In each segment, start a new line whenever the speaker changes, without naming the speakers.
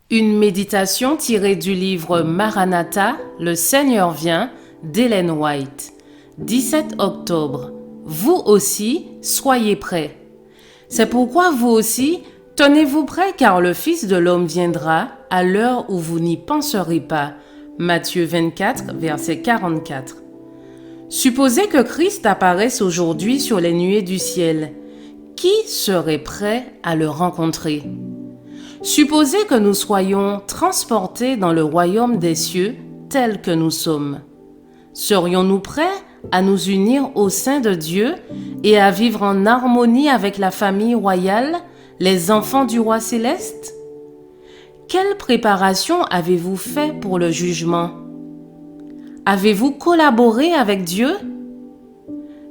Une méditation tirée du livre Maranatha, Le Seigneur vient, d'Ellen White. 17 octobre. Vous aussi, soyez prêts. C'est pourquoi vous aussi, tenez-vous prêts car le Fils de l'homme viendra à l'heure où vous n'y penserez pas. Matthieu 24, verset 44. Supposez que Christ apparaisse aujourd'hui sur les nuées du ciel. Qui serait prêt à le rencontrer? Supposez que nous soyons transportés dans le royaume des cieux tel que nous sommes. Serions-nous prêts à nous unir au sein de Dieu et à vivre en harmonie avec la famille royale, les enfants du roi céleste? Quelle préparation avez-vous fait pour le jugement? Avez-vous collaboré avec Dieu?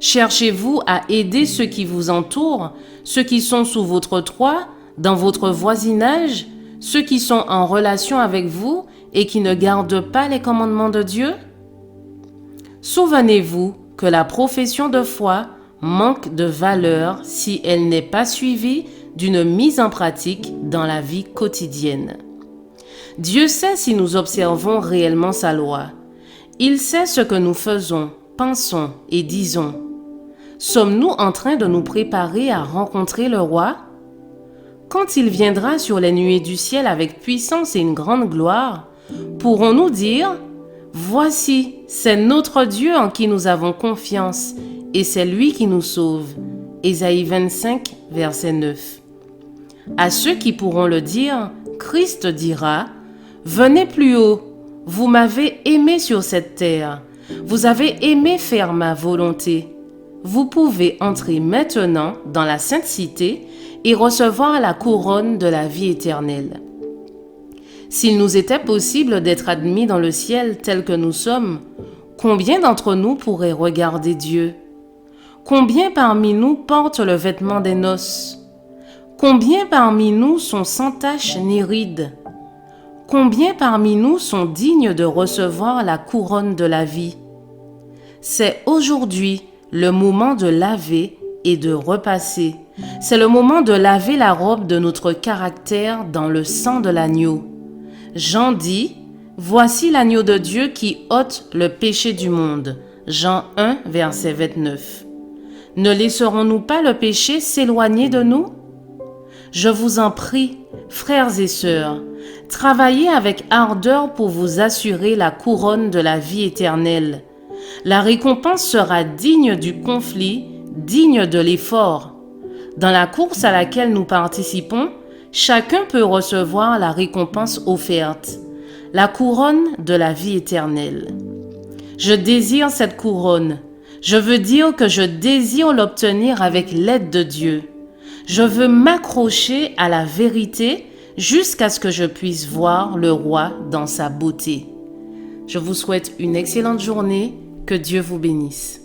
Cherchez-vous à aider ceux qui vous entourent, ceux qui sont sous votre toit, dans votre voisinage, ceux qui sont en relation avec vous et qui ne gardent pas les commandements de Dieu? Souvenez-vous que la profession de foi manque de valeur si elle n'est pas suivie d'une mise en pratique dans la vie quotidienne. Dieu sait si nous observons réellement sa loi. Il sait ce que nous faisons, pensons et disons. Sommes-nous en train de nous préparer à rencontrer le roi? Quand il viendra sur les nuées du ciel avec puissance et une grande gloire, pourrons-nous dire « Voici, c'est notre Dieu en qui nous avons confiance, et c'est lui qui nous sauve. » Ésaïe 25, verset 9. À ceux qui pourront le dire, Christ dira « Venez plus haut, vous m'avez aimé sur cette terre, vous avez aimé faire ma volonté. Vous pouvez entrer maintenant dans la sainte cité et recevoir la couronne de la vie éternelle. » S'il nous était possible d'être admis dans le ciel tel que nous sommes, combien d'entre nous pourraient regarder Dieu? Combien parmi nous portent le vêtement des noces? Combien parmi nous sont sans tache ni ride? Combien parmi nous sont dignes de recevoir la couronne de la vie? C'est aujourd'hui le moment de laver et de repasser. C'est le moment de laver la robe de notre caractère dans le sang de l'agneau. Jean dit, « Voici l'agneau de Dieu qui ôte le péché du monde. » Jean 1, verset 29. Ne laisserons-nous pas le péché s'éloigner de nous? Je vous en prie, frères et sœurs, travaillez avec ardeur pour vous assurer la couronne de la vie éternelle. La récompense sera digne du conflit, digne de l'effort. Dans la course à laquelle nous participons, chacun peut recevoir la récompense offerte, la couronne de la vie éternelle. Je désire cette couronne. Je veux dire que je désire l'obtenir avec l'aide de Dieu. Je veux m'accrocher à la vérité jusqu'à ce que je puisse voir le roi dans sa beauté. Je vous souhaite une excellente journée. Que Dieu vous bénisse.